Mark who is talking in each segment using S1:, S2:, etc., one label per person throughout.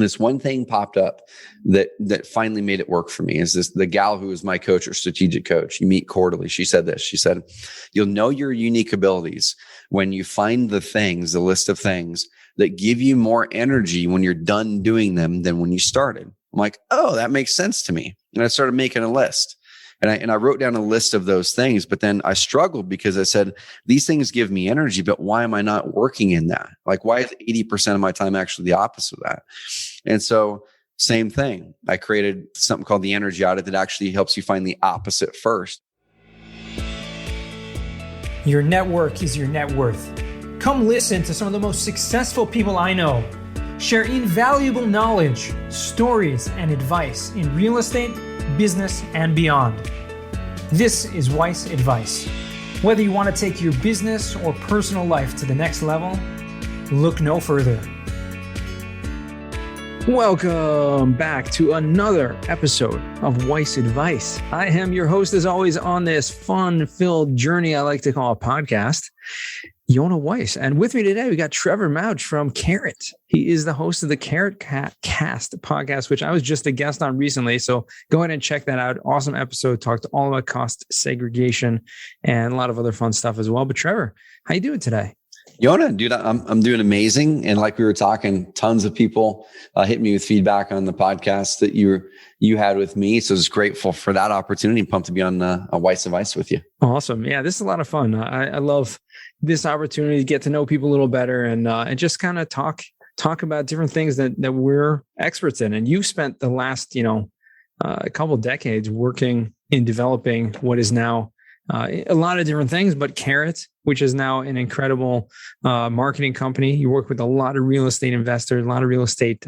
S1: this one thing popped up that finally made it work for me. Is this the gal who was my coach or strategic coach? You meet quarterly. She said this. She said, "You'll know your unique abilities when you find the list of things that give you more energy when you're done doing them than when you started." I'm like, oh, that makes sense to me. And I started making a list. And I wrote down a list of those things, but then I struggled because I said, these things give me energy, but why am I not working in that? Like, why is 80% of my time actually the opposite of that? And so same thing. I created something called the energy audit that actually helps you find the opposite first.
S2: Your network is your net worth. Come listen to some of the most successful people I know share invaluable knowledge, stories, and advice in real estate, business, and beyond. This is Weiss Advice. Whether you want to take your business or personal life to the next level, look no further. Welcome back to another episode of Weiss Advice. I am your host, as always, on this fun-filled journey I like to call a podcast, Yona Weiss. And with me today, we got Trevor Mauch from Carrot. He is the host of the Carrot Cast podcast, which I was just a guest on recently. So go ahead and check that out. Awesome episode. Talked all about cost segregation and a lot of other fun stuff as well. But Trevor, how you doing today?
S1: Yona, dude, I'm doing amazing. And like we were talking, tons of people hit me with feedback on the podcast that you had with me. So I was grateful for that opportunity. Pumped to be on a Weiss Advice with you.
S2: Awesome. Yeah, this is a lot of fun. I love this opportunity to get to know people a little better and just kind of talk about different things that we're experts in. And you've spent the last, a couple of decades working in developing what is now a lot of different things, but Carrot, which is now an incredible marketing company. You work with a lot of real estate investors, a lot of real estate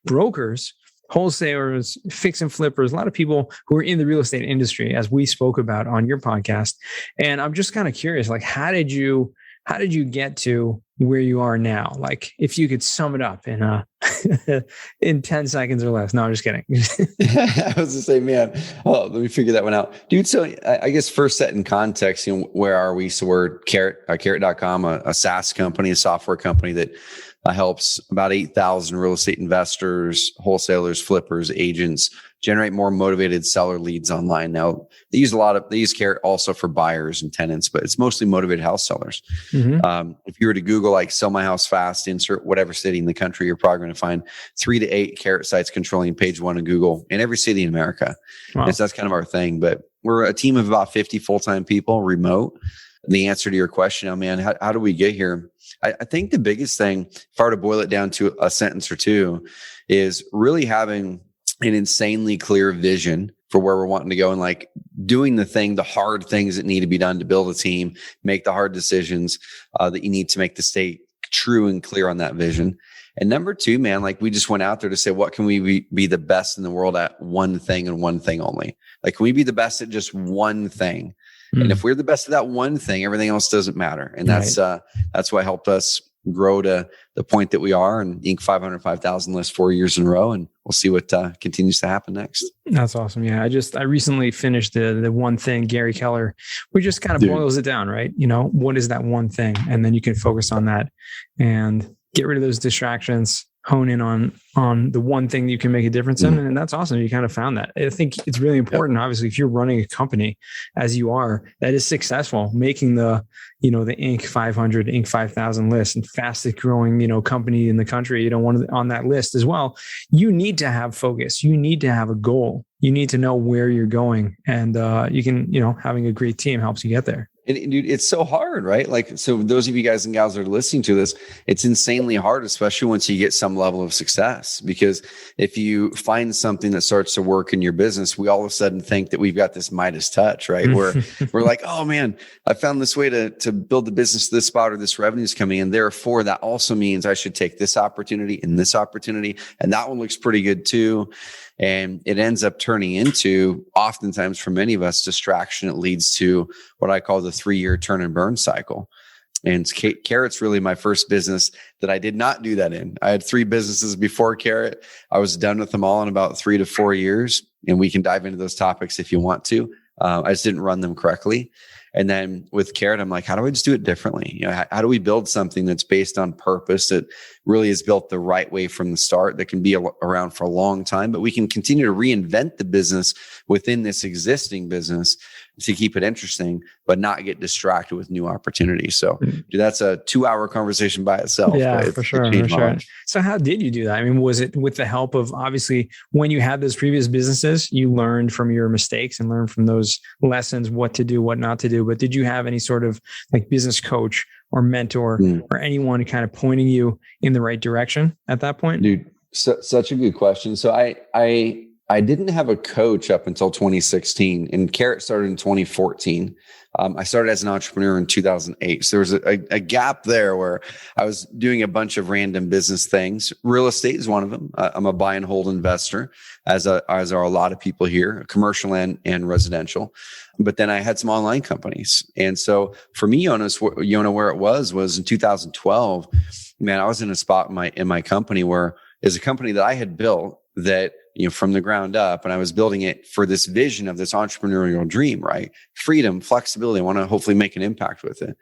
S2: brokers, wholesalers, fix and flippers, a lot of people who are in the real estate industry, as we spoke about on your podcast. And I'm just kind of curious, like, how did you get to where you are now? Like, if you could sum it up in 10 seconds or less. No, I'm just kidding.
S1: I was to say, man, let me figure that one out. Dude, so I guess first set in context, where are we? So we're Carrot.com, a SaaS company, a software company that helps about 8,000 real estate investors, wholesalers, flippers, agents generate more motivated seller leads online. Now, they use Carrot also for buyers and tenants, but it's mostly motivated house sellers. Mm-hmm. If you were to Google, like, sell my house fast, insert whatever city in the country, you're probably going to find 3 to 8 Carrot sites controlling page 1 of Google in every city in America. Wow. And so that's kind of our thing. But we're a team of about 50 full-time people, remote. The answer to your question now, man, how do we get here? I think the biggest thing, if I were to boil it down to a sentence or two, is really having an insanely clear vision for where we're wanting to go and, like, doing the hard things that need to be done to build a team, make the hard decisions that you need to make to stay true and clear on that vision. And number 2, man, like, we just went out there to say, what can we be the best in the world at one thing and one thing only? Like, can we be the best at just one thing? And if we're the best at that one thing, everything else doesn't matter. And that's what helped us grow to the point that we are, and Inc. 505,000 list 4 years in a row. And we'll see what continues to happen next.
S2: That's awesome. Yeah. I recently finished the one thing, Gary Keller, which just kind of boils it down, right? What is that one thing? And then you can focus on that and get rid of those distractions, hone in on the one thing that you can make a difference in. And that's awesome. You kind of found that. I think it's really important. Obviously, if you're running a company as you are, that is successful, making the Inc. 500, Inc. 5,000 list and fastest growing, company in the country, on that list as well, you need to have focus. You need to have a goal. You need to know where you're going, and you can, having a great team helps you get there.
S1: And dude, it's so hard, right? Like, so those of you guys and gals that are listening to this, it's insanely hard, especially once you get some level of success. Because if you find something that starts to work in your business, we all of a sudden think that we've got this Midas touch, right? Where we're like, oh man, I found this way to build the business to this spot, or this revenue is coming in. Therefore, that also means I should take this opportunity and this opportunity. And that one looks pretty good too. And it ends up turning into, oftentimes for many of us, distraction. It leads to what I call the 3-year turn and burn cycle. And Carrot's really my first business that I did not do that in. I had 3 businesses before Carrot. I was done with them all in about 3 to 4 years. And we can dive into those topics if you want to. I just didn't run them correctly. And then with Carrot, I'm like, how do I just do it differently? How do we build something that's based on purpose, that really is built the right way from the start that can be around for a long time, but we can continue to reinvent the business within this existing business to keep it interesting, but not get distracted with new opportunities. So dude, that's a 2-hour conversation by itself.
S2: Yeah, for sure. For sure. So how did you do that? I mean, was it with the help of, obviously, when you had those previous businesses, you learned from your mistakes and learned from those lessons, what to do, what not to do. But did you have any sort of like business coach or mentor or anyone kind of pointing you in the right direction at that point?
S1: Dude, such a good question. So I didn't have a coach up until 2016, and Carrot started in 2014. I started as an entrepreneur in 2008. So there was a gap there where I was doing a bunch of random business things. Real estate is one of them. I'm a buy and hold investor, as are a lot of people here, commercial and residential. But then I had some online companies. And so for me, Yona, where it was in 2012, man, I was in a spot in my company where is a company that I had built that, from the ground up, and I was building it for this vision of this entrepreneurial dream, right? Freedom, flexibility. I want to hopefully make an impact with it.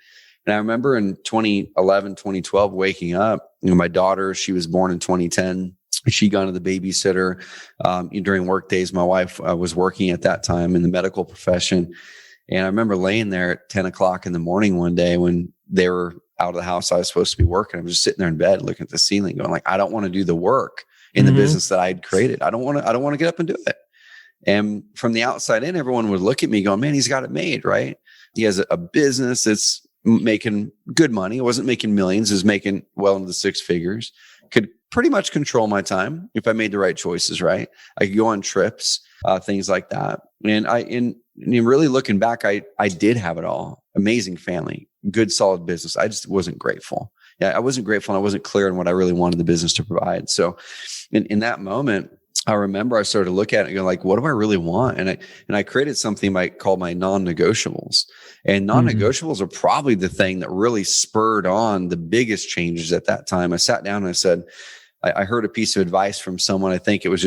S1: And I remember in 2011, 2012, waking up, my daughter, she was born in 2010. She got into the babysitter during work days. My wife was working at that time in the medical profession. And I remember laying there at 10 o'clock in the morning one day when they were out of the house I was supposed to be working. I was just sitting there in bed looking at the ceiling going like, I don't want to do the work in the business that I had created. I don't want to get up and do it. And from the outside in, everyone would look at me going, man, he's got it made, right? He has a business that's making good money. It wasn't making millions. It was making well into the 6 figures. Could pretty much control my time if I made the right choices, right? I could go on trips, things like that. And really looking back, I did have it all. Amazing family, good, solid business. I just wasn't grateful. Yeah, I wasn't grateful, and I wasn't clear on what I really wanted the business to provide. So in that moment, I remember I started to look at it and go like, what do I really want? And I created something called my non-negotiables. And non-negotiables are probably the thing that really spurred on the biggest changes at that time. I sat down and I said, I heard a piece of advice from someone. I think it was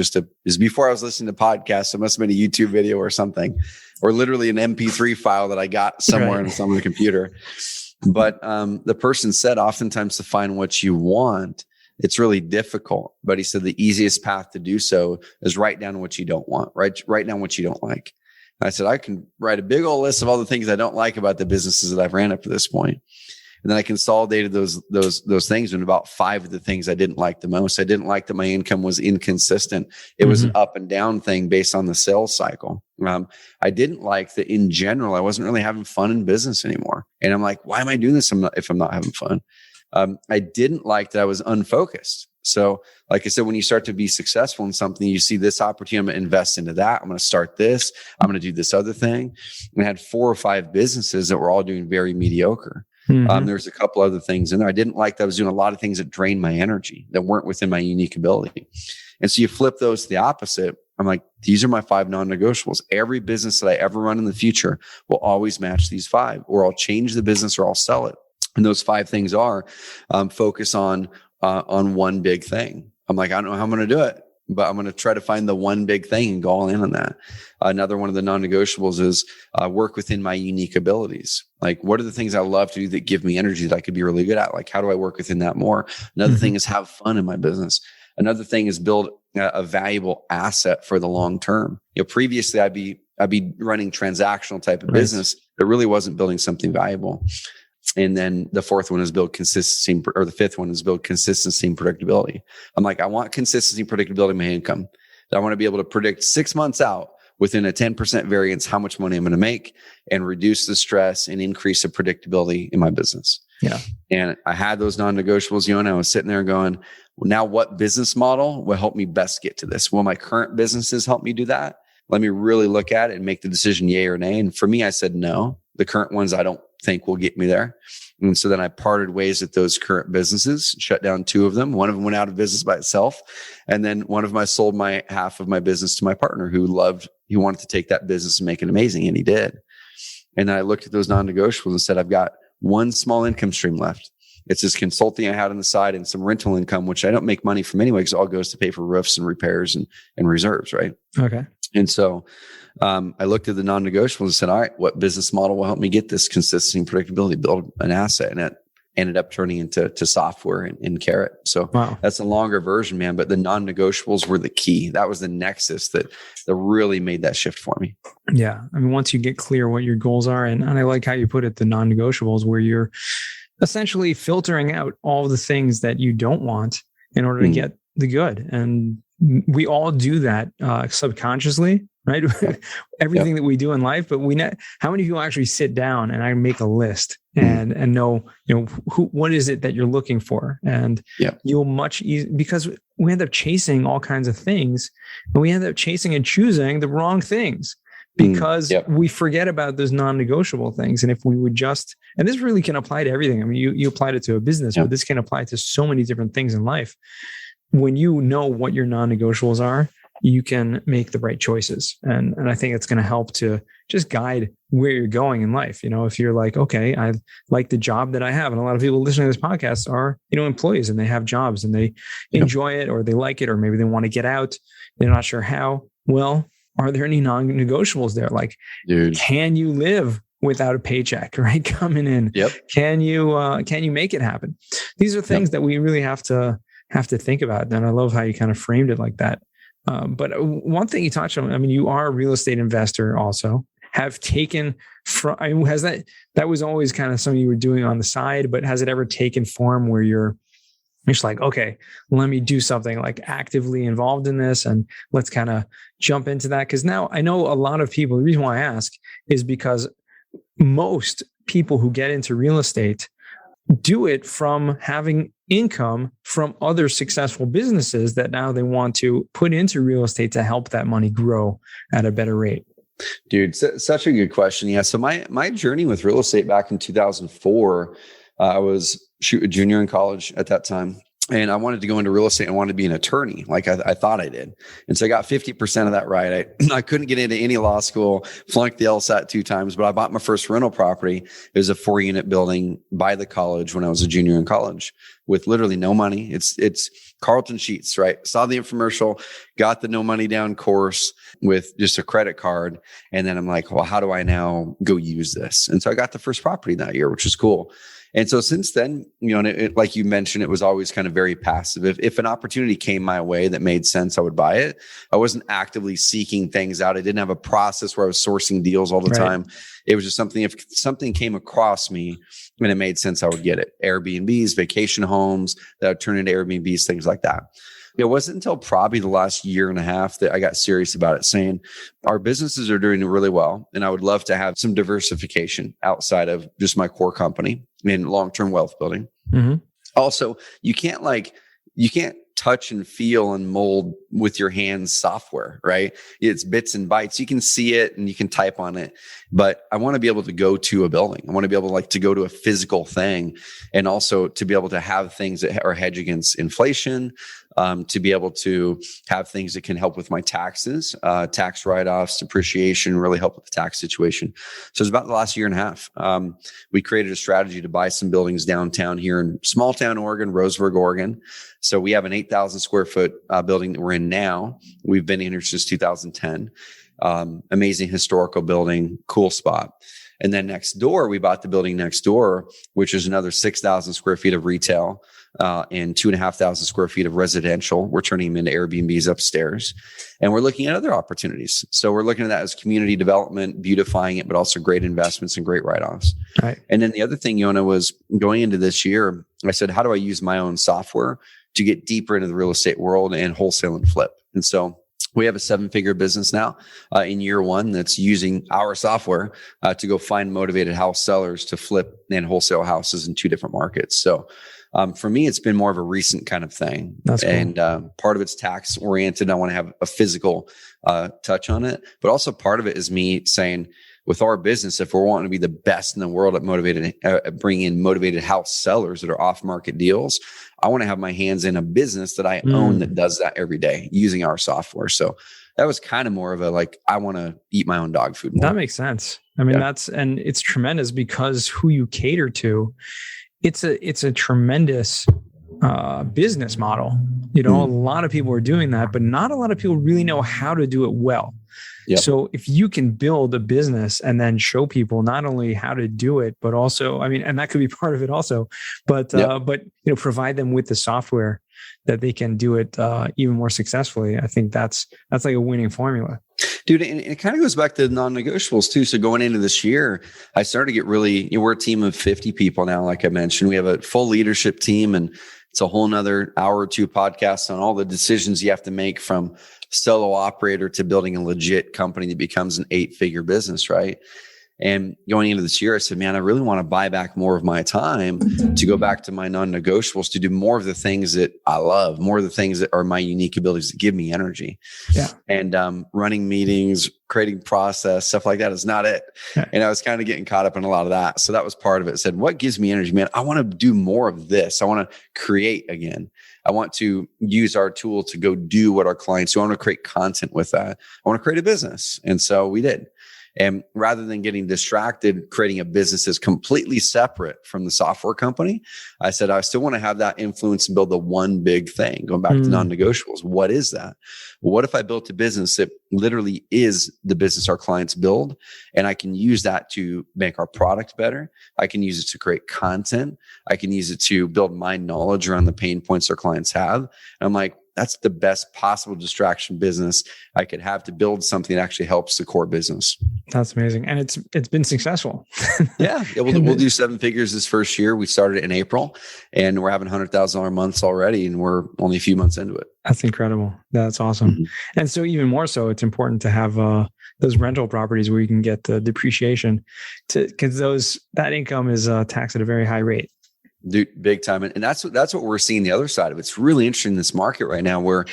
S1: before I was listening to podcasts. It must have been a YouTube video or something, or literally an MP3 file that I got somewhere on some computer. But the person said, oftentimes to find what you want, it's really difficult. But he said the easiest path to do so is write down what you don't want, write down what you don't like. And I said, I can write a big old list of all the things I don't like about the businesses that I've ran up to this point. And then I consolidated those things into about 5 of the things I didn't like the most. I didn't like that my income was inconsistent. It was an up and down thing based on the sales cycle. I didn't like that in general, I wasn't really having fun in business anymore. And I'm like, why am I doing this if I'm not having fun? I didn't like that I was unfocused. So like I said, when you start to be successful in something, you see this opportunity, I'm going to invest into that. I'm going to start this. I'm going to do this other thing. And I had 4 or 5 businesses that were all doing very mediocre. There's a couple other things in there. I didn't like that I was doing a lot of things that drained my energy, that weren't within my unique ability. And so you flip those to the opposite. I'm like, these are my 5 non-negotiables. Every business that I ever run in the future will always match these 5, or I'll change the business or I'll sell it. And those 5 things are focus on one big thing. I'm like, I don't know how I'm going to do it, but I'm going to try to find the one big thing and go all in on that. Another one of the non-negotiables is work within my unique abilities. Like, what are the things I love to do that give me energy that I could be really good at? Like, how do I work within that more? Another thing is have fun in my business. Another thing is build a valuable asset for the long term. Previously I'd be running transactional type of business that really wasn't building something valuable. And then the 4th one is build consistency, or the 5th one is build consistency and predictability. I'm like, I want consistency and predictability in my income. I want to be able to predict 6 months out within a 10% variance how much money I'm going to make, and reduce the stress and increase the predictability in my business.
S2: Yeah.
S1: And I had those non-negotiables, and I was sitting there going, well, now what business model will help me best get to this? Will my current businesses help me do that? Let me really look at it and make the decision yay or nay. And for me, I said, no, the current ones I don't think will get me there. And so then I parted ways with those current businesses, shut down 2 of them. One of them went out of business by itself. And then one of them, I sold my half of my business to my partner he wanted to take that business and make it amazing. And he did. And then I looked at those non-negotiables and said, I've got one small income stream left. It's this consulting I had on the side and some rental income, which I don't make money from anyway, because it all goes to pay for roofs and repairs and reserves. Right.
S2: Okay.
S1: And so I looked at the non-negotiables and said, all right, what business model will help me get this consistency and predictability, build an asset? And ended up turning into software in Carrot. So
S2: Wow.
S1: that's a longer version, man. But the non-negotiables were the key. That was the nexus that really made that shift for me.
S2: Yeah. I mean, once you get clear what your goals are, and I like how you put it, the non-negotiables, where you're essentially filtering out all the things that you don't want in order to get the good. And we all do that subconsciously, right? Everything that we do in life, but how many people actually sit down and I make a list and know, what is it that you're looking for? And you'll much easier, because we end up chasing all kinds of things, and we end up chasing and choosing the wrong things because we forget about those non-negotiable things. And if we would just, and this really can apply to everything. I mean, you applied it to a business, but this can apply to so many different things in life. When you know what your non-negotiables are, you can make the right choices. And I think it's going to help to just guide where you're going in life. If you're like, okay, I like the job that I have. And a lot of people listening to this podcast are, employees, and they have jobs and they enjoy it, or they like it, or maybe they want to get out. They're not sure how. Well, are there any non-negotiables there? Like, can you live without a paycheck, right? Coming in? Can you make it happen? These are things that we really have to think about. And I love how you kind of framed it like that. But one thing you touched on, I mean, you are a real estate investor also, have taken from, that was always kind of something you were doing on the side, but has it ever taken form where you're just like, okay, let me do something like actively involved in this, and let's kind of jump into that? Because now I know a lot of people, the reason why I ask is because most people who get into real estate do it from having income from other successful businesses that now they want to put into real estate to help that money grow at a better rate.
S1: Dude, such a good question. Yeah. So my journey with real estate back in 2004, I was a junior in college at that time. And I wanted to go into real estate and wanted to be an attorney, like I thought I did. And so I got 50% of that right. I couldn't get into any law school, flunked the LSAT 2 times, but I bought my first rental property. It was a 4-unit building by the college when I was a junior in college with literally no money. It's Carlton Sheets, right? Saw the infomercial, got the no money down course with just a credit card. And then I'm like, well, how do I now go use this? And so I got the first property that year, which was cool. And so since then, and like you mentioned, it was always kind of very passive. If an opportunity came my way that made sense, I would buy it. I wasn't actively seeking things out. I didn't have a process where I was sourcing deals all the time. It was just something, if something came across me and it made sense, I would get it. Airbnbs, vacation homes that would turn into Airbnbs, things like that. It wasn't until probably the last year and a half that I got serious about it, saying our businesses are doing really well, and I would love to have some diversification outside of just my core company in long-term wealth building. Also, you can't touch and feel and mold with your hands software, right? It's bits and bytes. You can see it and you can type on it, but I want to be able to go to a building. I want to be able to go to a physical thing, and also to be able to have things that are hedge against inflation, to be able to have things that can help with my taxes, tax write-offs, depreciation, really help with the tax situation. So it's about the last year and a half. We created a strategy to buy some buildings downtown here in small town Oregon, Roseburg, Oregon. So we have an 8,000 square foot building that we're in now. We've been in here since 2010. Amazing historical building, cool spot. And then next door, we bought the building next door, which is another 6,000 square feet of retail, and 2,500 square feet of residential. We're turning them into Airbnbs upstairs, and we're looking at other opportunities. So we're looking at that as community development, beautifying it, but also great investments and great write-offs. Right. And then the other thing, Yona, was going into this year, I said, how do I use my own software to get deeper into the real estate world and wholesale and flip? And so we have a 7-figure business now in year 1 that's using our software to go find motivated house sellers to flip and wholesale houses in 2 different markets. So for me, it's been more of a recent kind of thing. That's cool. And part of it's tax oriented. I want to have a physical touch on it, but also part of it is me saying, with our business, if we're wanting to be the best in the world at bringing in motivated house sellers that are off-market deals, I want to have my hands in a business that I own that does that every day using our software. So that was kind of more of a I want to eat my own dog food more.
S2: That makes sense. I mean, and it's tremendous because who you cater to, it's a tremendous business model. A lot of people are doing that, but not a lot of people really know how to do it well. Yep. So if you can build a business and then show people not only how to do it, but also, and that could be part of it also, but provide them with the software that they can do it even more successfully. I think that's like a winning formula.
S1: Dude, and it kind of goes back to non-negotiables too. So going into this year, I started to get really, we're a team of 50 people now, like I mentioned. We have a full leadership team, and it's a whole nother hour or two podcast on all the decisions you have to make from solo operator to building a legit company that becomes an 8-figure business, right? And going into this year, I said, man, I really want to buy back more of my time to go back to my non-negotiables, to do more of the things that I love, more of the things that are my unique abilities that give me energy. Yeah. And running meetings, creating process, stuff like that is not it. Yeah. And I was kind of getting caught up in a lot of that. So that was part of it. I said, what gives me energy, man? I want to do more of this. I want to create again. I want to use our tool to go do what our clients do. I want to create content with that. I want to create a business. And so we did. And rather than getting distracted, creating a business that's completely separate from the software company, I said, I still want to have that influence and build the one big thing. Going back to non-negotiables. What is that? Well, what if I built a business that literally is the business our clients build? And I can use that to make our product better. I can use it to create content. I can use it to build my knowledge around the pain points our clients have. And I'm like, that's the best possible distraction business I could have to build something that actually helps the core business.
S2: That's amazing. And it's been successful.
S1: Yeah. We'll do 7 figures this first year. We started in April, and we're having $100,000 months already, and we're only a few months into it.
S2: That's incredible. That's awesome. Mm-hmm. And so even more so, it's important to have those rental properties where you can get the depreciation, because that income is taxed at a very high rate.
S1: Dude, big time. And that's what we're seeing the other side of. It's really interesting in this market right now, where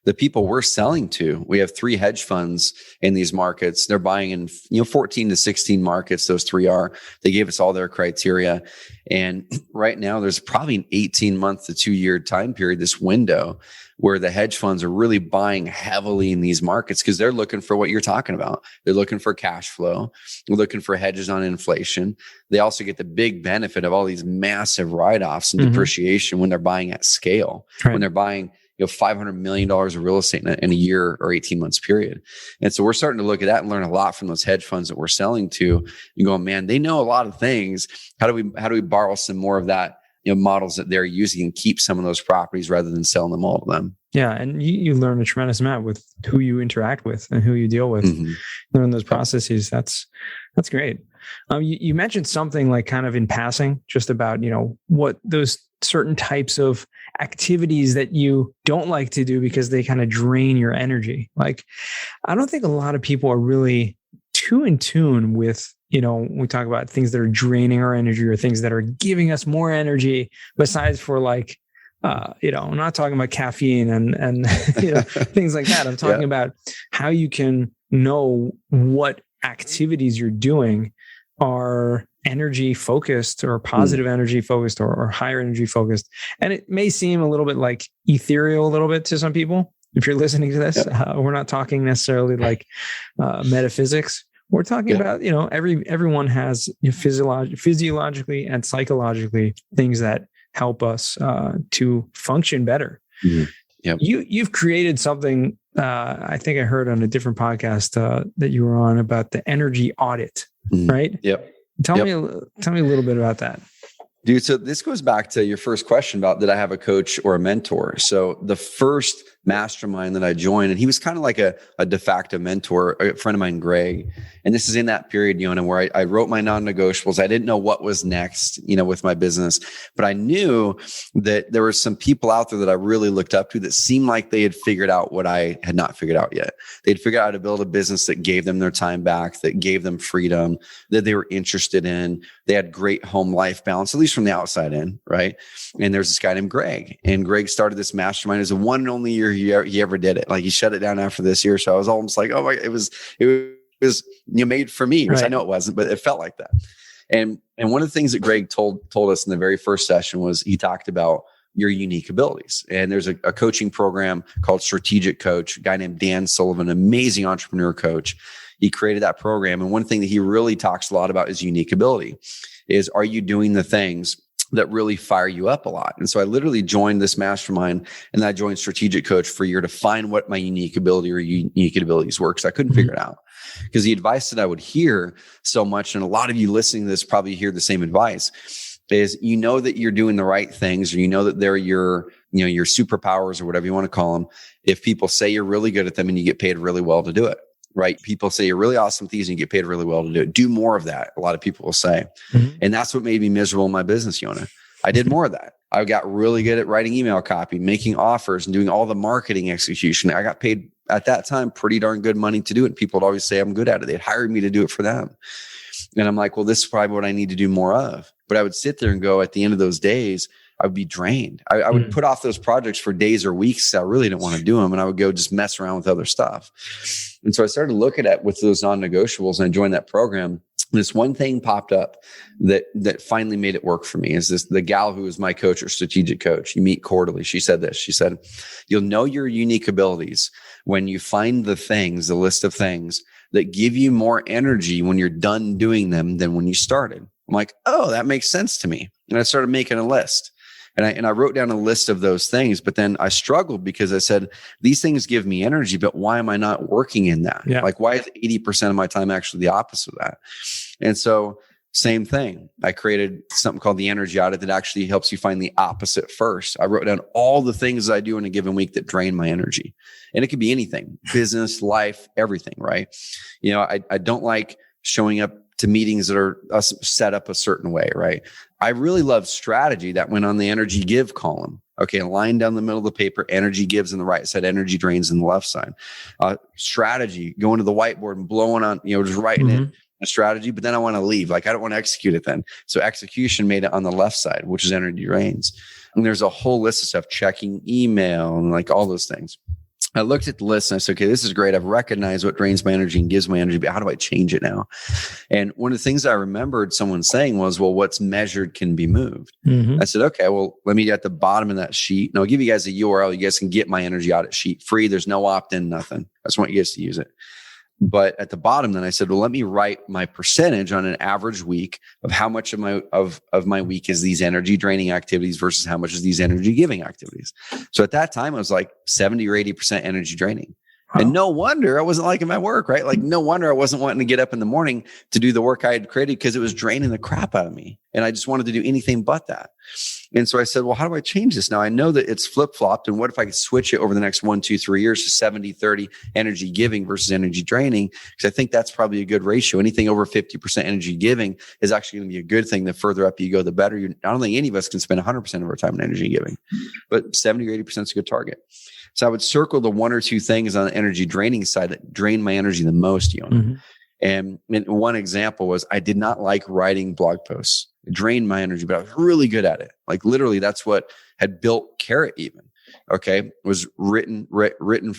S1: the people we're selling to, we have 3 hedge funds in these markets. They're buying in 14 to 16 markets. Those 3 are. They gave us all their criteria. And right now there's probably an 18-month to 2-year time period, this window, where the hedge funds are really buying heavily in these markets because they're looking for what you're talking about. They're looking for cash flow. They're looking for hedges on inflation. They also get the big benefit of all these massive write-offs and depreciation when they're buying at scale, when they're buying $500 million of real estate in a year or 18 months period. And so we're starting to look at that and learn a lot from those hedge funds that we're selling to. You go, man, they know a lot of things. How do we borrow some more of that, models that they're using and keep some of those properties rather than selling them all to them?
S2: Yeah. And you learn a tremendous amount with who you interact with and who you deal with. Learn those processes. That's great. You mentioned something like kind of in passing, just about, what those certain types of activities that you don't like to do because they kind of drain your energy. Like, I don't think a lot of people are really too in tune with, when we talk about things that are draining our energy or things that are giving us more energy, besides for like, I'm not talking about caffeine and things like that. I'm talking about how you can know what activities you're doing are energy focused or positive energy focused or higher energy focused. And it may seem a little bit like ethereal a little bit to some people. If you're listening to this, we're not talking necessarily like metaphysics. We're talking about, everyone has physiologically and psychologically things that help us to function better. Yep. You've created something, I think I heard on a different podcast that you were on, about the energy audit, right?
S1: Yep.
S2: Tell me a little bit about that.
S1: Dude, so this goes back to your first question about, did I have a coach or a mentor? So the first mastermind that I joined, and he was kind of like a de facto mentor, a friend of mine, Greg. And this is in that period, where I wrote my non-negotiables. I didn't know what was next, with my business, but I knew that there were some people out there that I really looked up to that seemed like they had figured out what I had not figured out yet. They'd figured out how to build a business that gave them their time back, that gave them freedom, that they were interested in. They had great home life balance, at least from the outside in, right? And there's this guy named Greg, and Greg started this mastermind. It was the one and only year he ever did it. Like, he shut it down after this year. So I was almost like, oh my, it was made for me, which I know it wasn't, but it felt like that. And one of the things that Greg told us in the very first session was, he talked about your unique abilities. And there's a coaching program called Strategic Coach, a guy named Dan Sullivan, amazing entrepreneur coach. He created that program. And one thing that he really talks a lot about is unique ability. Are you doing the things that really fire you up a lot. And so I literally joined this mastermind, and then I joined Strategic Coach for a year to find what my unique ability or unique abilities were, because I couldn't figure it out. Because the advice that I would hear so much, and a lot of you listening to this probably hear the same advice, is that you're doing the right things, or that they're your superpowers or whatever you want to call them, if people say you're really good at them and you get paid really well to do it. Right? People say you're really awesome at these and you get paid really well to do it. Do more of that. A lot of people will say. And that's what made me miserable in my business, Yona. I did more of that. I got really good at writing email copy, making offers, and doing all the marketing execution. I got paid at that time pretty darn good money to do it. People would always say I'm good at it. They'd hire me to do it for them. And I'm like, well, this is probably what I need to do more of. But I would sit there and go, at the end of those days, I would be drained. I would put off those projects for days or weeks. I really didn't want to do them. And I would go just mess around with other stuff. And so I started looking at with those non-negotiables, and I joined that program. This one thing popped up that finally made it work for me is the gal who was my coach or Strategic Coach. You meet quarterly. She said this. She said, you'll know your unique abilities when you find the list of things that give you more energy when you're done doing them than when you started. I'm like, oh, that makes sense to me. And I started making a list. And I wrote down a list of those things, but then I struggled because I said, these things give me energy, but why am I not working in that? Yeah. Like, why is 80% of my time actually the opposite of that? And so same thing. I created something called the energy audit that actually helps you find the opposite first. I wrote down all the things I do in a given week that drain my energy. And it could be anything, business, life, everything, right? I don't like showing up to meetings that are set up a certain way, right? I really love strategy. That went on the energy give column. Okay, a line down the middle of the paper, energy gives on the right side, energy drains on the left side. Strategy, going to the whiteboard and blowing on, just writing it, a strategy, but then I want to leave. Like, I don't want to execute it then. So execution made it on the left side, which is energy drains. And there's a whole list of stuff, checking email and like all those things. I looked at the list and I said, okay, this is great. I've recognized what drains my energy and gives my energy, but how do I change it now? And one of the things I remembered someone saying was, well, what's measured can be moved. I said, okay, well, let me get at the bottom of that sheet. And I'll give you guys a URL. You guys can get my energy audit sheet free. There's no opt-in, nothing. I just want you guys to use it. But at the bottom, then I said, well, let me write my percentage on an average week of how much of my week is these energy draining activities versus how much is these energy giving activities. So at that time, I was like 70 or 80% energy draining. Wow. And no wonder I wasn't liking my work, right? Like, no wonder I wasn't wanting to get up in the morning to do the work I had created, because it was draining the crap out of me. And I just wanted to do anything but that. And so I said, well, how do I change this? Now I know that it's flip-flopped. And what if I could switch it over the next 1, 2, 3 years to 70-30 energy giving versus energy draining? Because I think that's probably a good ratio. Anything over 50% energy giving is actually going to be a good thing. The further up you go, the better. I don't think any of us can spend 100% of our time in energy giving, but 70 or 80% is a good target. So I would circle the 1 or 2 things on the energy draining side that drain my energy the most, Yona. And one example was, I did not like writing blog posts. It drained my energy, but I was really good at it. Like, literally, that's what had built Carrot even. Okay. It was written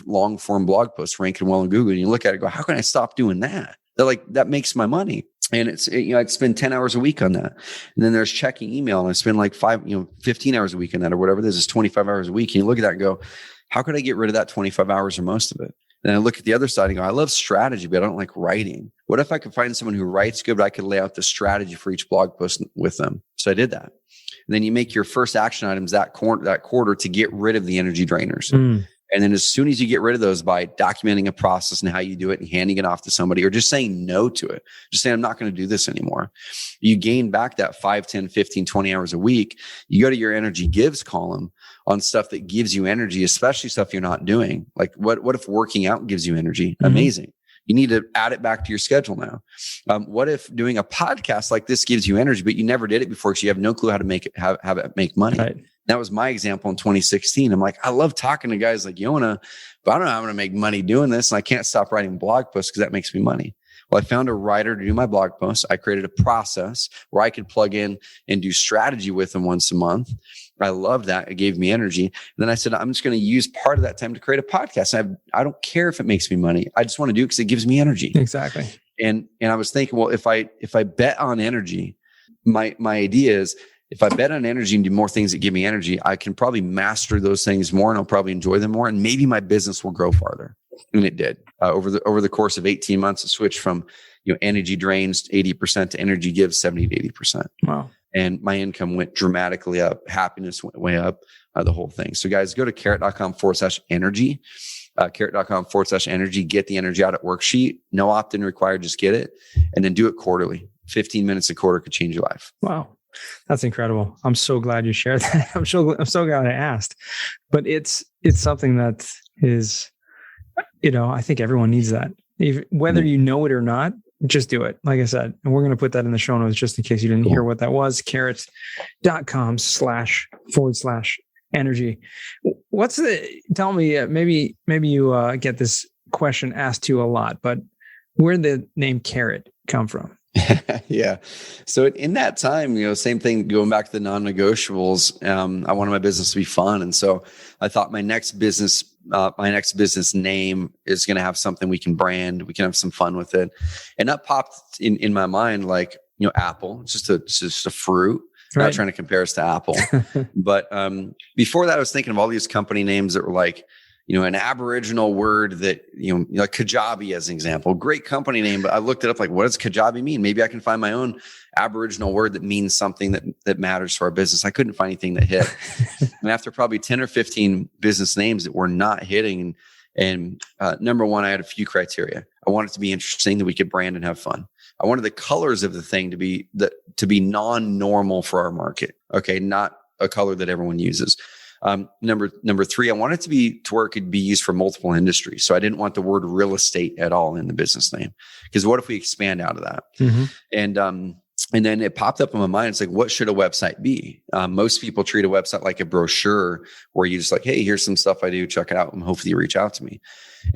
S1: long form blog posts, ranking well in Google. And you look at it and go, how can I stop doing that? They're like, that makes my money. And I'd spend 10 hours a week on that. And then there's checking email, and I spend like 15 hours a week on that, or whatever it is. It's 25 hours a week. And you look at that and go, how could I get rid of that 25 hours or most of it? And I look at the other side and go, I love strategy, but I don't like writing. What if I could find someone who writes good, but I could lay out the strategy for each blog post with them? So I did that. And then you make your first action items that quarter to get rid of the energy drainers. And then as soon as you get rid of those by documenting a process and how you do it and handing it off to somebody, or just saying no to it, just saying, I'm not going to do this anymore, you gain back that 5, 10, 15, 20 hours a week. You go to your energy gives column on stuff that gives you energy, especially stuff you're not doing. Like, what if working out gives you energy? Amazing. You need to add it back to your schedule now. What if doing a podcast like this gives you energy, but you never did it before because you have no clue how to make it, have it make money? Right. That was my example in 2016. I'm like, I love talking to guys like Yona, but I don't know how I'm going to make money doing this. And I can't stop writing blog posts because that makes me money. Well, I found a writer to do my blog posts. I created a process where I could plug in and do strategy with them once a month. I loved that. It gave me energy. And then I said, I'm just going to use part of that time to create a podcast. I don't care if it makes me money. I just want to do it because it gives me energy.
S2: Exactly.
S1: And I was thinking, well, if I bet on energy, my idea is, if I bet on energy and do more things that give me energy, I can probably master those things more, and I'll probably enjoy them more. And maybe my business will grow farther. And it did. Over the course of 18 months, it switched from energy drains 80% to energy gives 70 to 80%.
S2: Wow.
S1: and my income went dramatically up. Happiness went way up, the whole thing. So guys, go to carrot.com/energy, carrot.com/energy, get the energy audit worksheet. No opt-in required, just get it. And then do it quarterly. 15 minutes a quarter could change your life.
S2: Wow. That's incredible. I'm so glad you shared that. I'm so glad I asked, but it's something that is, I think everyone needs that. Whether you know it or not, just do it. Like I said, and we're going to put that in the show notes just in case you didn't hear what that was. carrot.com//energy. Tell me, maybe you get this question asked to you a lot, but where did the name Carrot come from?
S1: Yeah. So in that time, same thing, going back to the non-negotiables, I wanted my business to be fun. And so I thought my next business name is going to have something we can brand, we can have some fun with it. And that popped in my mind, like, Apple, it's just a fruit. Right. Not trying to compare us to Apple. But before that, I was thinking of all these company names that were like, an Aboriginal word that, like Kajabi as an example, great company name. But I looked it up, like, what does Kajabi mean? Maybe I can find my own Aboriginal word that means something that matters to our business. I couldn't find anything that hit. And after probably 10 or 15 business names that were not hitting, and number one, I had a few criteria. I wanted it to be interesting, that we could brand and have fun. I wanted the colors of the thing to be non-normal for our market. Okay. Not a color that everyone uses. Number three, I want it to where it could be used for multiple industries. So I didn't want the word real estate at all in the business name, because what if we expand out of that? Mm-hmm. And then it popped up in my mind. It's like, what should a website be? Most people treat a website like a brochure where you just like, hey, here's some stuff I do, check it out, and hopefully you reach out to me.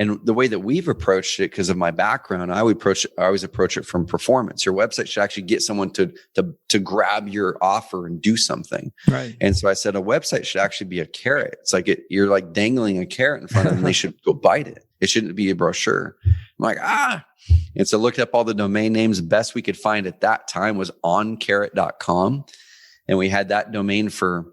S1: And the way that we've approached it, because of my background, I always approach it from performance. Your website should actually get someone to grab your offer and do something.
S2: Right.
S1: And so I said, a website should actually be a carrot. It's like you're like dangling a carrot in front of them, and they should go bite it. It shouldn't be a brochure. I'm like, And so looked up all the domain names. The best we could find at that time was oncarrot.com. And we had that domain for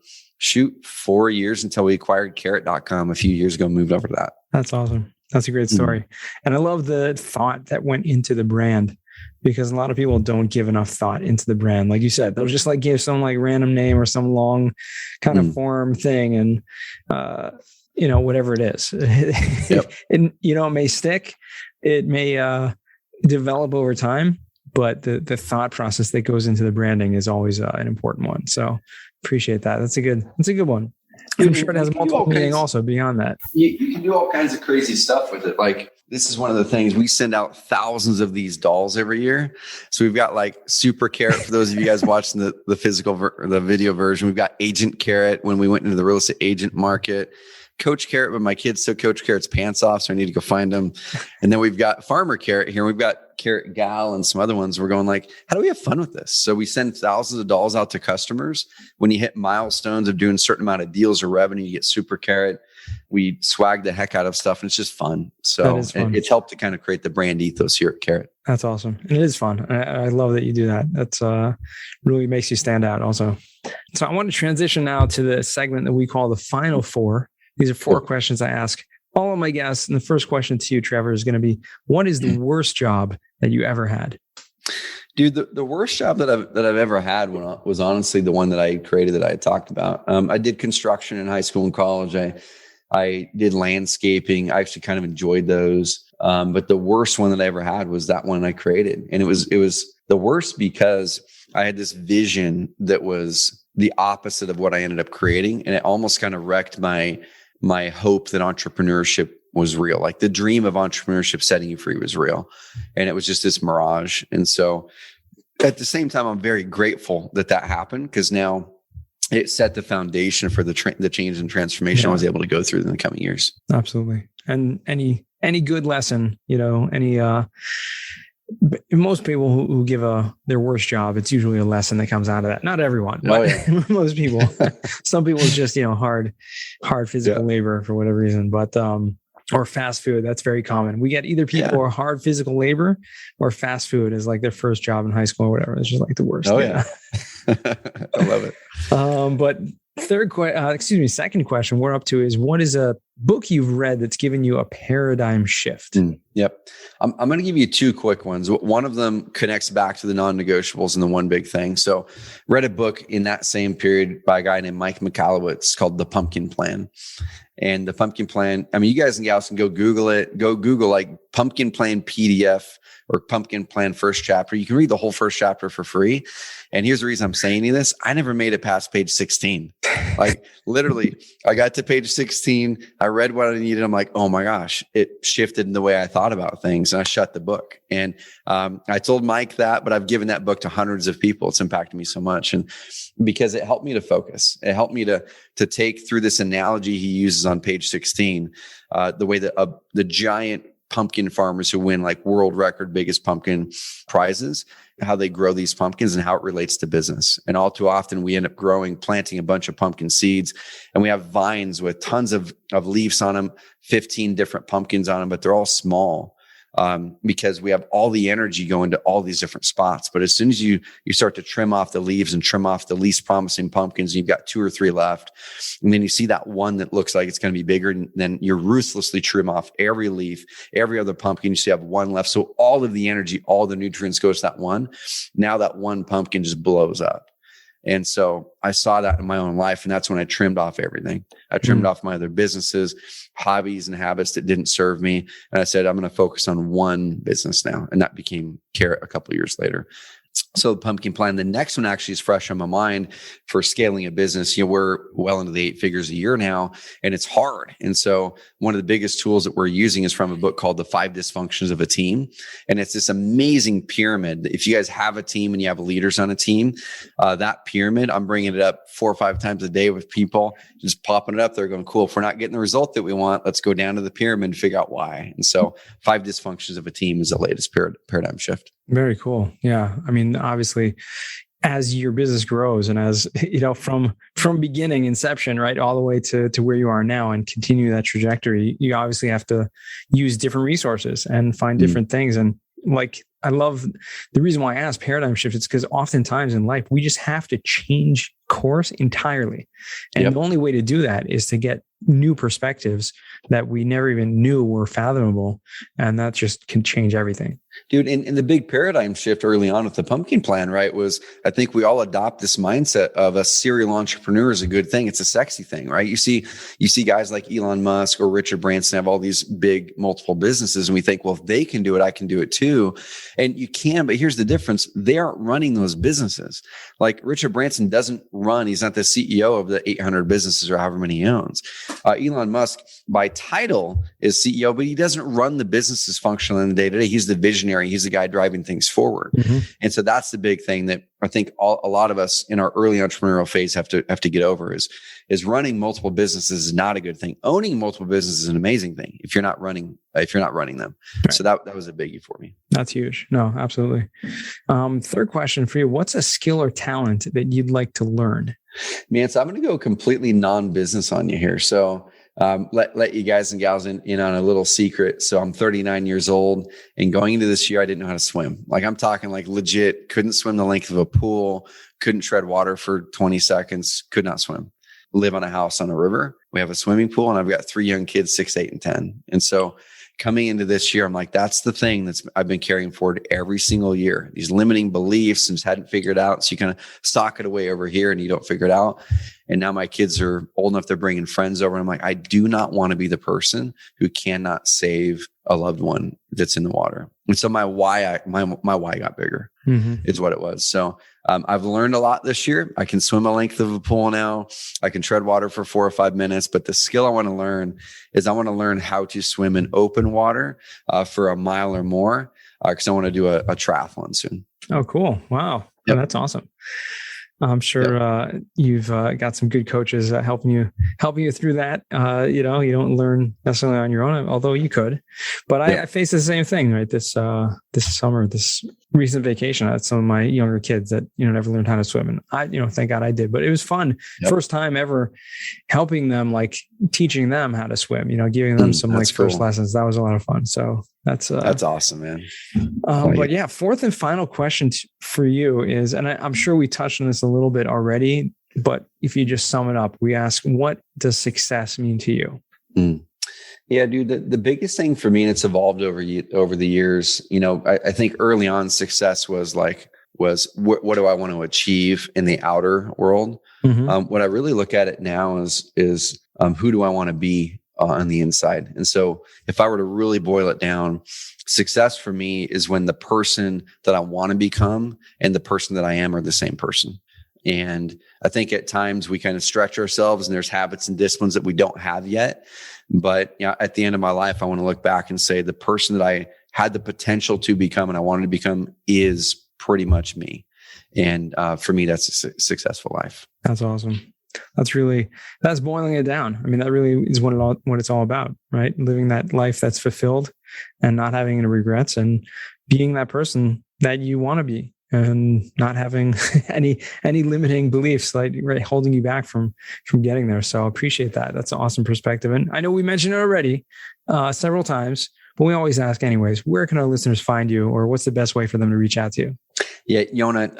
S1: 4 years until we acquired carrot.com a few years ago, moved over to that.
S2: That's awesome. That's a great story. Mm-hmm. And I love the thought that went into the brand, because a lot of people don't give enough thought into the brand. Like you said, they'll just like give some like random name or some long kind of form thing. And, whatever it is, yep. And, it may stick, it may, develop over time, but the thought process that goes into the branding is always an important one. So appreciate that. That's a good one. I'm sure it has multiple meaning also beyond that.
S1: You can do all kinds of crazy stuff with it. Like, this is one of the things, we send out thousands of these dolls every year. So we've got like Super Carrot for those of you guys watching the video version. We've got Agent Carrot when we went into the real estate agent market. Coach Carrot, but my kids took Coach Carrot's pants off, so I need to go find them. And then we've got Farmer Carrot here. We've got Carrot Gal and some other ones. We're going like, how do we have fun with this? So we send thousands of dolls out to customers. When you hit milestones of doing a certain amount of deals or revenue, you get Super Carrot. We swag the heck out of stuff, and it's just fun. So it's helped to kind of create the brand ethos here at Carrot.
S2: That's awesome. And it is fun. I love that you do that. That's really makes you stand out also. So I want to transition now to the segment that we call the Final Four. These are 4 questions I ask all of my guests. And the first question to you, Trevor, is going to be, what is the worst job that you ever had?
S1: Dude, the worst job that I've ever had was honestly the one that I created, that I had talked about. I did construction in high school and college. I did landscaping. I actually kind of enjoyed those. But the worst one that I ever had was that one I created. And it was the worst because I had this vision that was the opposite of what I ended up creating. And it almost kind of wrecked my hope that entrepreneurship was real. Like the dream of entrepreneurship setting you free was real. And it was just this mirage. And so at the same time, I'm very grateful that happened, because now it set the foundation for the change and transformation I was able to go through in the coming years.
S2: Absolutely. And any good lesson, most people who give their worst job, it's usually a lesson that comes out of that. Not everyone, but most people. Some people it's just hard physical labor for whatever reason, but or fast food. That's very common. We get either people who are hard physical labor, or fast food is like their first job in high school or whatever. It's just like the worst.
S1: Oh yeah, I love it.
S2: But second question we're up to is, what is a book you've read that's given you a paradigm shift?
S1: Yep. I'm going to give you two quick ones. One of them connects back to the non-negotiables and the one big thing. So read a book in that same period by a guy named Mike Michalowicz called The Pumpkin Plan. And the Pumpkin Plan, I mean, you guys and gals can go Google it. Go Google like Pumpkin Plan PDF or Pumpkin Plan first chapter. You can read the whole first chapter for free. And here's the reason I'm saying this. I never made it past page 16. Like literally, I got to page 16. I read what I needed. I'm like, oh my gosh, it shifted in the way I thought about things. And I shut the book. And I told Mike that, but I've given that book to hundreds of people. It's impacted me so much. And because it helped me to focus, it helped me to take through this analogy he uses on page 16, the way that the giant pumpkin farmers who win like world record biggest pumpkin prizes, how they grow these pumpkins and how it relates to business. And all too often we end up planting a bunch of pumpkin seeds, and we have vines with tons of leaves on them, 15 different pumpkins on them, but they're all small. Because we have all the energy going to all these different spots. But as soon as you start to trim off the leaves and trim off the least promising pumpkins, you've got 2 or 3 left. And then you see that one that looks like it's going to be bigger. And then you ruthlessly trim off every leaf, every other pumpkin. You see you have one left. So all of the energy, all the nutrients goes to that one. Now that one pumpkin just blows up. And so I saw that in my own life. And that's when I trimmed off everything. I trimmed off my other businesses, hobbies and habits that didn't serve me. And I said, I'm going to focus on one business now. And that became Carrot a couple of years later. So the Pumpkin Plan, the next one actually is fresh on my mind for scaling a business. You know, we're well into the 8 figures a year now, and it's hard. And so one of the biggest tools that we're using is from a book called The 5 Dysfunctions of a Team. And it's this amazing pyramid. If you guys have a team and you have leaders on a team, that pyramid, I'm bringing it up 4 or 5 times a day with people, just popping it up there going, cool, if we're not getting the result that we want, let's go down to the pyramid and figure out why. And so 5 Dysfunctions of a Team is the latest paradigm shift.
S2: Very cool. Yeah. I mean, obviously, as your business grows and as, you know, from beginning, inception, right, all the way to where you are now and continue that trajectory, you obviously have to use different resources and find different things. And like, I love the reason why I asked paradigm shift. It's because oftentimes in life, we just have to change course entirely. And the only way to do that is to get new perspectives that we never even knew were fathomable. And that just can change everything.
S1: Dude, and the big paradigm shift early on with the Pumpkin Plan, right, was I think we all adopt this mindset of a serial entrepreneur is a good thing. It's a sexy thing, right? You see guys like Elon Musk or Richard Branson have all these big multiple businesses, and we think, well, if they can do it, I can do it too. And you can, but here's the difference. They aren't running those businesses. Like Richard Branson doesn't run. He's not the CEO of the 800 businesses or however many he owns. Elon Musk by title is CEO, but he doesn't run the businesses functionally in the day to day. He's the visionary. He's the guy driving things forward. And so that's the big thing that I think a lot of us in our early entrepreneurial phase have to get over is running multiple businesses is not a good thing. Owning multiple businesses is an amazing thing if you're not running them. Right. So that was a biggie for me.
S2: That's huge. No, absolutely. Third question for you. What's a skill or talent that you'd like to learn?
S1: Man, so I'm going to go completely non-business on you here. So let you guys and gals in on a little secret. So I'm 39 years old, and going into this year, I didn't know how to swim. Like I'm talking like legit, couldn't swim the length of a pool, couldn't tread water for 20 seconds, could not swim. Live on a house on a river. We have a swimming pool, and I've got 3 young kids, 6, 8, and 10. And so coming into this year, I'm like, that's the thing I've been carrying forward every single year. These limiting beliefs and just hadn't figured out. So you kind of sock it away over here and you don't figure it out. And now my kids are old enough, they're bringing friends over. And I'm like, I do not want to be the person who cannot save a loved one that's in the water. And so my why got bigger is what it was. So I've learned a lot this year. I can swim a length of a pool now. I can tread water for 4 or 5 minutes. But the skill I want to learn is I want to learn how to swim in open water for a mile or more because I want to do a triathlon soon.
S2: Oh, cool. Wow. Yep. Oh, that's awesome. I'm sure you've got some good coaches helping you through that. You don't learn necessarily on your own, although you could. But I faced the same thing, right? This summer, this recent vacation, I had some of my younger kids that never learned how to swim, and I thank God I did. But it was fun, first time ever helping them, like teaching them how to swim. Giving them some first lessons. That was a lot of fun. So that's
S1: awesome, man.
S2: But yeah, fourth and final question for you is, and I'm sure we touched on this a little bit already, but if you just sum it up, we ask, what does success mean to you?
S1: Yeah, dude, the biggest thing for me, and it's evolved over the years, I think early on success was what do I want to achieve in the outer world?
S2: Mm-hmm.
S1: What I really look at it now is who do I want to be on the inside? And so if I were to really boil it down, success for me is when the person that I want to become and the person that I am are the same person. And I think at times we kind of stretch ourselves and there's habits and disciplines that we don't have yet. But at the end of my life, I want to look back and say the person that I had the potential to become and I wanted to become is pretty much me. And for me, that's a successful life.
S2: That's awesome. That's boiling it down. I mean, that really is what it's all about, right? Living that life that's fulfilled and not having any regrets and being that person that you want to be and not having any limiting beliefs like right, holding you back from getting there. So I appreciate that. That's an awesome perspective. And I know we mentioned it already several times, but we always ask anyways, where can our listeners find you or what's the best way for them to reach out to you?
S1: Yeah, Yona,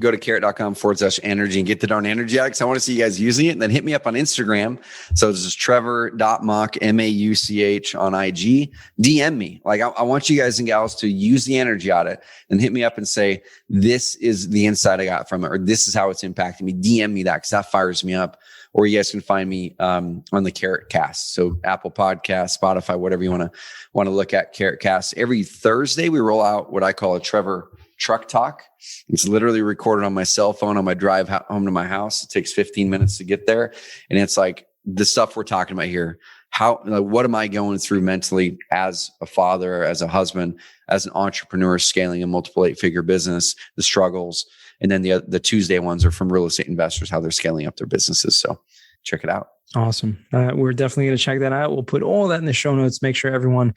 S1: go to carrot.com/energy and get the darn energy out because I want to see you guys using it. And then hit me up on Instagram. So this is Trevor.Mauch, Mauch on IG. DM me. Like I want you guys and gals to use the energy out of it and hit me up and say, this is the insight I got from it, or this is how it's impacting me. DM me that because that fires me up. Or you guys can find me on the Carrot Cast. So Apple Podcasts, Spotify, whatever you want to look at, Carrot Cast. Every Thursday, we roll out what I call a Trevor Truck Talk. It's literally recorded on my cell phone on my drive home to my house. It takes 15 minutes to get there. And it's like the stuff we're talking about here. What am I going through mentally as a father, as a husband, as an entrepreneur scaling a multiple 8-figure business, the struggles. And then the Tuesday ones are from real estate investors, how they're scaling up their businesses. So check it out.
S2: Awesome. We're definitely going to check that out. We'll put all that in the show notes, make sure everyone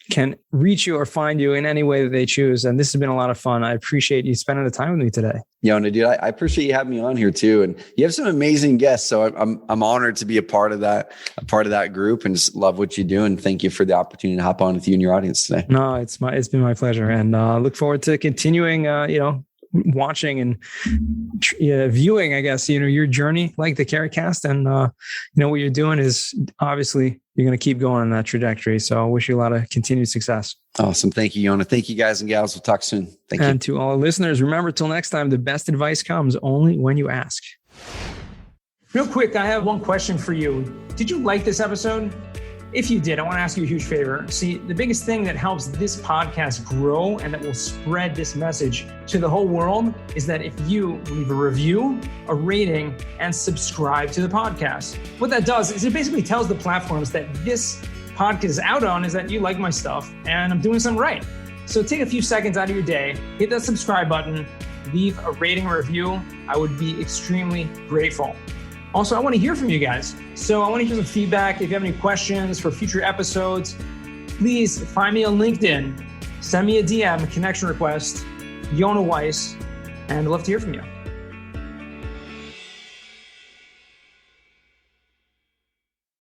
S2: can reach you or find you in any way that they choose. And this has been a lot of fun. I appreciate you spending the time with me today.
S1: Yona, dude, I appreciate you having me on here too. And you have some amazing guests. So I'm honored to be a part of that group and just love what you do. And thank you for the opportunity to hop on with you and your audience today.
S2: No, it's been my pleasure. And look forward to continuing, watching and viewing, I guess, your journey like the Carrot Cast. And, what you're doing is obviously you're going to keep going on that trajectory. So I wish you a lot of continued success.
S1: Awesome. Thank you, Yona. Thank you guys and gals. We'll talk soon. Thank you.
S2: And to all listeners, remember, till next time, the best advice comes only when you ask. Real quick, I have one question for you. Did you like this episode? If you did, I want to ask you a huge favor. See, the biggest thing that helps this podcast grow and that will spread this message to the whole world is that if you leave a review, a rating, and subscribe to the podcast. What that does is it basically tells the platforms that this podcast is out on is that you like my stuff and I'm doing something right. So take a few seconds out of your day, hit that subscribe button, leave a rating or review. I would be extremely grateful. Also, I want to hear from you guys. So I want to hear some feedback. If you have any questions for future episodes, please find me on LinkedIn. Send me a DM, a connection request, Yona Weiss, and I'd love to hear from you.